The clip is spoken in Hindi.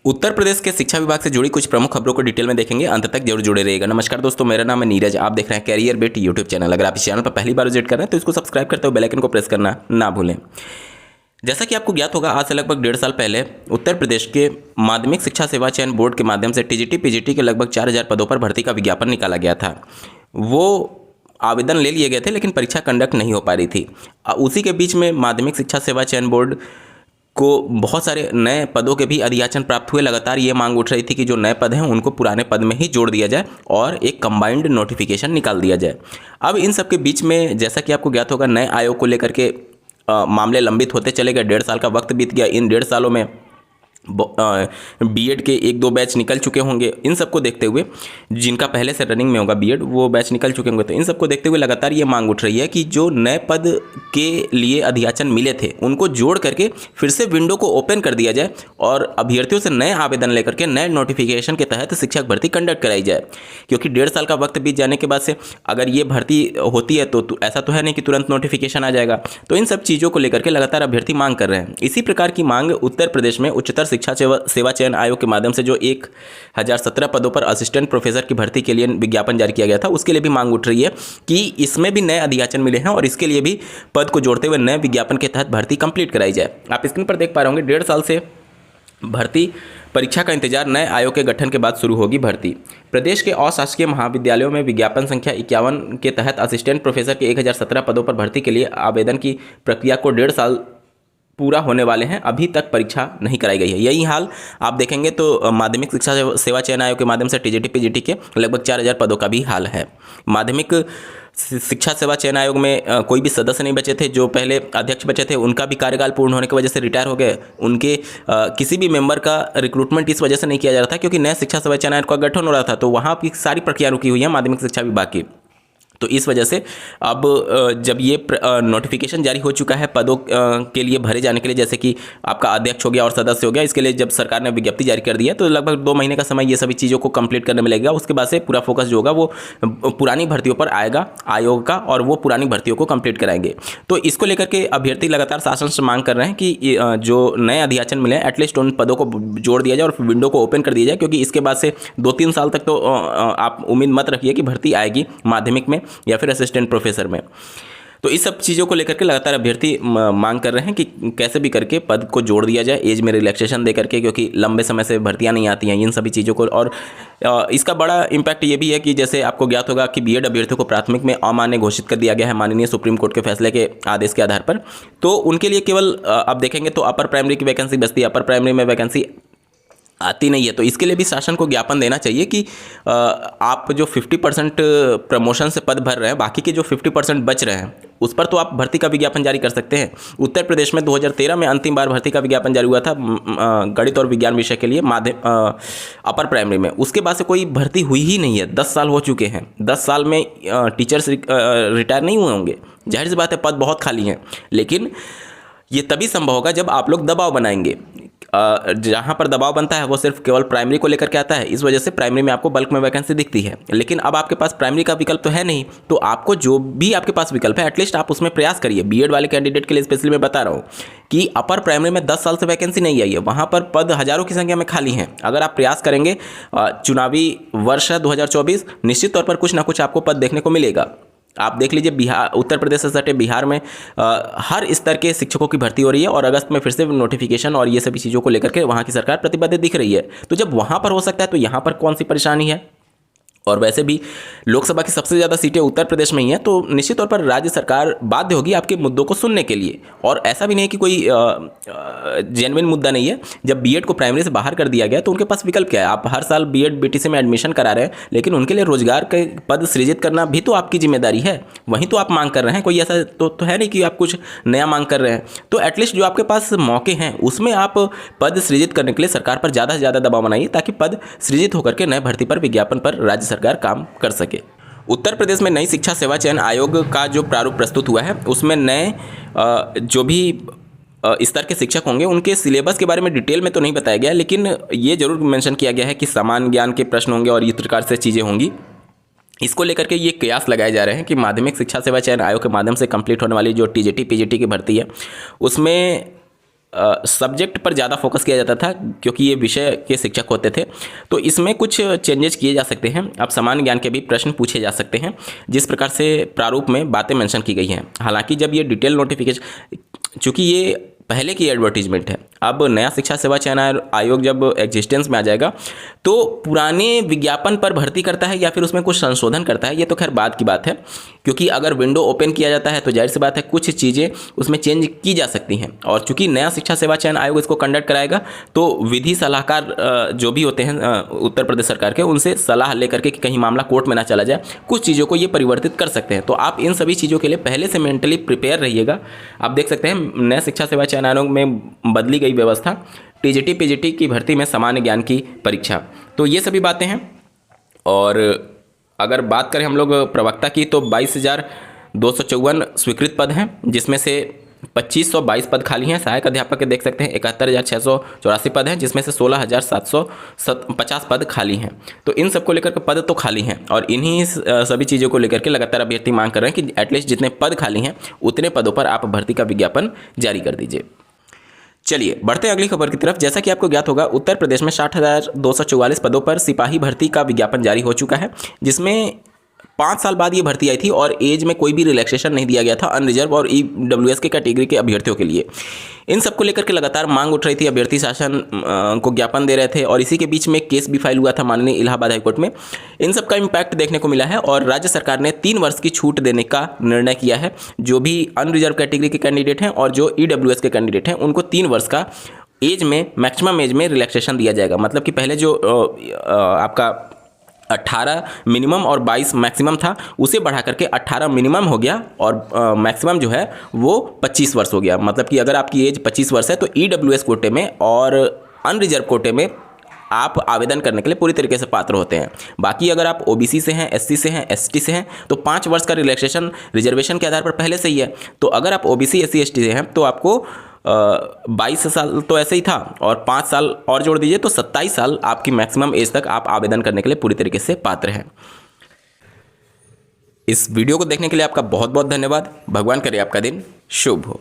उत्तर प्रदेश के शिक्षा विभाग से जुड़ी कुछ प्रमुख खबरों को डिटेल में देखेंगे, अंत तक जरूर जुड़े रहिएगा। नमस्कार दोस्तों, मेरा नाम है नीरज, आप देख रहे हैं कैरियर बिट यूट्यूब चैनल। अगर आप इस चैनल पर पहली बार विजिट कर रहे हैं तो इसको सब्सक्राइब करते हुए बेल आइकन को प्रेस करना ना भूलें। जैसा कि आपको ज्ञात होगा, आज से लगभग 1.5 साल पहले उत्तर प्रदेश के माध्यमिक शिक्षा सेवा चयन बोर्ड के माध्यम से टीजीटी पीजीटी के लगभग 4000 पदों पर भर्ती का विज्ञापन निकाला गया था। वो आवेदन ले लिए गए थे लेकिन परीक्षा कंडक्ट नहीं हो पा रही थी। उसी के बीच में माध्यमिक शिक्षा सेवा चयन बोर्ड को बहुत सारे नए पदों के भी अधियाचन प्राप्त हुए। लगातार ये मांग उठ रही थी कि जो नए पद हैं उनको पुराने पद में ही जोड़ दिया जाए और एक कंबाइंड नोटिफिकेशन निकाल दिया जाए। अब इन सब के बीच में जैसा कि आपको ज्ञात होगा, नए आयोग को लेकर के मामले लंबित होते चले गए। 1.5 साल का वक्त बीत गया। इन 1.5 सालों में बीएड के 1-2 बैच निकल चुके होंगे। इन सबको देखते हुए, जिनका पहले से रनिंग में होगा बीएड, वो बैच निकल चुके होंगे। तो इन सबको देखते हुए लगातार ये मांग उठ रही है कि जो नए पद के लिए अधियाचन मिले थे उनको जोड़ करके फिर से विंडो को ओपन कर दिया जाए और अभ्यर्थियों से नए आवेदन लेकर के नए नोटिफिकेशन के तहत शिक्षक भर्ती कंडक्ट कराई जाए। क्योंकि 1.5 साल का वक्त बीत जाने के बाद से अगर ये भर्ती होती है तो ऐसा तो है नहीं कि तुरंत नोटिफिकेशन आ जाएगा। तो इन सब चीज़ों को लेकर के लगातार अभ्यर्थी मांग कर रहे हैं। इसी प्रकार की मांग उत्तर प्रदेश में उच्चतर शिक्षा सेवा चयन आयोग के माध्यम से जो 1017 पदों पर असिस्टेंट प्रोफेसर की भर्ती के लिए विज्ञापन जारी किया गया था, उसके लिए भी मांग उठ रही है कि इसमें भी नए अधियाचन मिले हैं और इसके लिए भी पद को जोड़ते हुए नए विज्ञापन के तहत भर्ती कंप्लीट कराई जाए। आप स्क्रीन पर देख पा रहे होंगे, 1.5 साल से भर्ती परीक्षा का इंतजार, नए आयोग के गठन के बाद शुरू होगी भर्ती। प्रदेश के अशासकीय महाविद्यालयों में विज्ञापन संख्या 51 के तहत असिस्टेंट प्रोफेसर के 1017 पदों पर भर्ती के लिए आवेदन की प्रक्रिया को 1.5 साल पूरा होने वाले हैं, अभी तक परीक्षा नहीं कराई गई है। यही हाल आप देखेंगे तो माध्यमिक शिक्षा सेवा चयन आयोग के माध्यम से टीजीटी पीजीटी के लगभग 4000 पदों का भी हाल है। माध्यमिक शिक्षा सेवा चयन आयोग में कोई भी सदस्य नहीं बचे थे। जो पहले अध्यक्ष बचे थे उनका भी कार्यकाल पूर्ण होने की वजह से रिटायर हो गए। उनके किसी भी मेंबर का रिक्रूटमेंट इस वजह से नहीं किया जा रहा था क्योंकि नए शिक्षा सेवा चयन आयोग का गठन हो रहा था, तो वहाँ की सारी प्रक्रिया रुकी हुई है माध्यमिक शिक्षा विभाग की। तो इस वजह से अब जब ये नोटिफिकेशन जारी हो चुका है पदों के लिए भरे जाने के लिए, जैसे कि आपका अध्यक्ष हो गया और सदस्य हो गया, इसके लिए जब सरकार ने विज्ञप्ति जारी कर दी है तो लगभग 2 महीने का समय ये सभी चीज़ों को कंप्लीट करने में लगेगा। उसके बाद से पूरा फोकस जो होगा वो पुरानी भर्तियों पर आएगा आयोग का और वो पुरानी भर्तियों को कंप्लीट कराएंगे। तो इसको लेकर के अभ्यर्थी लगातार शासन से मांग कर रहे हैं कि जो नए अधियाचन मिले हैं एटलीस्ट उन पदों को जोड़ दिया जाए और विंडो को ओपन कर दिया जाए, क्योंकि इसके बाद से 2-3 साल तक तो आप उम्मीद मत रखिए कि भर्ती आएगी माध्यमिक में या फिर असिस्टेंट प्रोफेसर में। तो इस सब चीज़ों को लेकर के लगातार अभ्यर्थी मांग कर रहे हैं कि कैसे भी करके पद को जोड़ दिया जाए, एज में रिलैक्सेशन दे करके, क्योंकि लंबे समय से भर्तियां नहीं आती हैं इन सभी चीज़ों को। और इसका बड़ा इम्पैक्ट ये भी है कि जैसे आपको ज्ञात होगा कि बीएड अभ्यर्थियों को प्राथमिक में अमान्य घोषित कर दिया गया है माननीय सुप्रीम कोर्ट के फैसले के आदेश के आधार पर। तो उनके लिए केवल आप देखेंगे तो अपर प्राइमरी की वैकेंसी बचती है, अपर प्राइमरी में वैकेंसी आती नहीं है। तो इसके लिए भी शासन को ज्ञापन देना चाहिए कि आप जो 50% प्रमोशन से पद भर रहे हैं, बाकी के जो 50% बच रहे हैं उस पर तो आप भर्ती का विज्ञापन जारी कर सकते हैं। उत्तर प्रदेश में 2013 में अंतिम बार भर्ती का विज्ञापन जारी हुआ था गणित और विज्ञान विषय के लिए अपर प्राइमरी में। उसके बाद से कोई भर्ती हुई ही नहीं है। 10 साल हो चुके हैं। 10 साल में टीचर्स रिटायर नहीं हुए होंगे, जाहिर सी बात है पद बहुत खाली हैं। लेकिन ये तभी संभव होगा जब आप लोग दबाव बनाएंगे। जहाँ पर दबाव बनता है वो सिर्फ केवल प्राइमरी को लेकर के आता है, इस वजह से प्राइमरी में आपको बल्क में वैकेंसी दिखती है। लेकिन अब आपके पास प्राइमरी का विकल्प तो है नहीं, तो आपको जो भी आपके पास विकल्प है एटलीस्ट आप उसमें प्रयास करिए। बीएड वाले कैंडिडेट के लिए स्पेशली मैं बता रहा हूँ कि अपर प्राइमरी में 10 साल से वैकेंसी नहीं आई है, वहाँ पर पद हज़ारों की संख्या में खाली हैं। अगर आप प्रयास करेंगे, चुनावी वर्ष है 2024, निश्चित तौर पर कुछ ना कुछ आपको पद देखने को मिलेगा। आप देख लीजिए बिहार, उत्तर प्रदेश से सटे बिहार में हर स्तर के शिक्षकों की भर्ती हो रही है और अगस्त में फिर से नोटिफिकेशन और ये सभी चीज़ों को लेकर के वहाँ की सरकार प्रतिबद्ध दिख रही है। तो जब वहाँ पर हो सकता है तो यहाँ पर कौन सी परेशानी है। और वैसे भी लोकसभा की सबसे ज़्यादा सीटें उत्तर प्रदेश में ही हैं, तो निश्चित तौर पर राज्य सरकार बाध्य होगी आपके मुद्दों को सुनने के लिए। और ऐसा भी नहीं है कि कोई जेन्युइन मुद्दा नहीं है। जब बीएड को प्राइमरी से बाहर कर दिया गया तो उनके पास विकल्प क्या है। आप हर साल बीएड बीटीसी में एडमिशन करा रहे हैं, लेकिन उनके लिए रोजगार के पद सृजित करना भी तो आपकी जिम्मेदारी है। वहीं तो आप मांग कर रहे हैं, कोई ऐसा तो है नहीं कि आप कुछ नया मांग कर रहे हैं। तो एटलीस्ट जो आपके पास मौके हैं उसमें आप पद सृजित करने के लिए सरकार पर ज़्यादा से ज़्यादा दबाव बनाइए, ताकि पद सृजित होकर के नए भर्ती पर विज्ञापन पर राज्य सरकार काम कर सके। उत्तर प्रदेश में नई शिक्षा सेवा चयन आयोग का जो प्रारूप प्रस्तुत हुआ है उसमें नए जो भी स्तर के शिक्षक होंगे उनके सिलेबस के बारे में डिटेल में तो नहीं बताया गया, लेकिन ये जरूर मेंशन किया गया है कि समान ज्ञान के प्रश्न होंगे और इस प्रकार से चीज़ें होंगी। इसको लेकर के ये कयास लगाए जा रहे हैं कि माध्यमिक शिक्षा सेवा चयन आयोग के माध्यम से कंप्लीट होने वाली जो टीजीटी पीजीटी की भर्ती है उसमें सब्जेक्ट पर ज़्यादा फोकस किया जाता था क्योंकि ये विषय के शिक्षक होते थे। तो इसमें कुछ चेंजेस किए जा सकते हैं। अब सामान्य ज्ञान के भी प्रश्न पूछे जा सकते हैं जिस प्रकार से प्रारूप में बातें मेंशन की गई हैं। हालांकि जब ये डिटेल नोटिफिकेशन, चूँकि ये पहले की एडवर्टीजमेंट है, अब नया शिक्षा सेवा चयन आयोग जब एग्जिस्टेंस में आ जाएगा तो पुराने विज्ञापन पर भर्ती करता है या फिर उसमें कुछ संशोधन करता है, ये तो खैर बाद की बात है। क्योंकि अगर विंडो ओपन किया जाता है तो जाहिर सी बात है कुछ चीज़ें उसमें चेंज की जा सकती हैं। और चूंकि नया शिक्षा सेवा चयन आयोग इसको कंडक्ट कराएगा तो विधि सलाहकार जो भी होते हैं उत्तर प्रदेश सरकार के, उनसे सलाह लेकर के कि कहीं मामला कोर्ट में ना चला जाए, कुछ चीज़ों को ये परिवर्तित कर सकते हैं। तो आप इन सभी चीज़ों के लिए पहले से मेंटली प्रिपेयर रहिएगा। आप देख सकते हैं नया शिक्षा सेवा चयन आयोग में बदली गई व्यवस्था, टीजीटी पीजीटी की भर्ती में सामान्य ज्ञान की परीक्षा। तो ये सभी बातें हैं। और अगर बात करें हम लोग प्रवक्ता की तो 22,254 स्वीकृत पद हैं, जिसमें से 2,522 पद खाली हैं। सहायक अध्यापक के देख सकते हैं 71,684 पद हैं, जिसमें से 16,750 पद खाली हैं। तो इन सबको लेकर के पद तो खाली हैं और इन्हीं सभी चीज़ों को लेकर के लगातार अभ्यर्थी मांग कर रहे हैं कि एटलीस्ट जितने पद खाली हैं उतने पदों पर आप भर्ती का विज्ञापन जारी कर दीजिए। चलिए बढ़ते हैं अगली खबर की तरफ। जैसा कि आपको ज्ञात होगा, उत्तर प्रदेश में 60,244 पदों पर सिपाही भर्ती का विज्ञापन जारी हो चुका है, जिसमें 5 साल बाद ये भर्ती आई थी और एज में कोई भी रिलैक्सेशन नहीं दिया गया था अनरिजर्व और EWS के कैटेगरी के अभ्यर्थियों के लिए। इन सबको लेकर के लगातार मांग उठ रही थी, अभ्यर्थी शासन को ज्ञापन दे रहे थे और इसी के बीच में केस भी फाइल हुआ था माननीय इलाहाबाद हाईकोर्ट में। इन सब का इम्पैक्ट देखने को मिला है और राज्य सरकार ने 3 वर्ष की छूट देने का निर्णय किया है। जो भी अनरिजर्व कैटेगरी के कैंडिडेट हैं और जो EWS के कैंडिडेट हैं उनको 3 वर्ष का एज में, मैक्सिमम एज में रिलैक्सेशन दिया जाएगा। मतलब कि पहले जो आपका 18 मिनिमम और 22 मैक्सिमम था, उसे बढ़ा करके 18 मिनिमम हो गया और मैक्सिमम जो है वो 25 वर्ष हो गया। मतलब कि अगर आपकी एज 25 वर्ष है तो EWS कोटे में और अनरिजर्व कोटे में आप आवेदन करने के लिए पूरी तरीके से पात्र होते हैं। बाकी अगर आप OBC से हैं, SC से हैं, ST से हैं तो 5 वर्ष का रिलैक्सेशन रिजर्वेशन के आधार पर पहले से ही है। तो अगर आप OBC, SC, ST से हैं तो आपको 22 साल तो ऐसे ही था और 5 साल और जोड़ दीजिए तो 27 साल आपकी मैक्सिमम एज तक आप आवेदन करने के लिए पूरी तरीके से पात्र हैं। इस वीडियो को देखने के लिए आपका बहुत बहुत धन्यवाद। भगवान करे आपका दिन शुभ हो।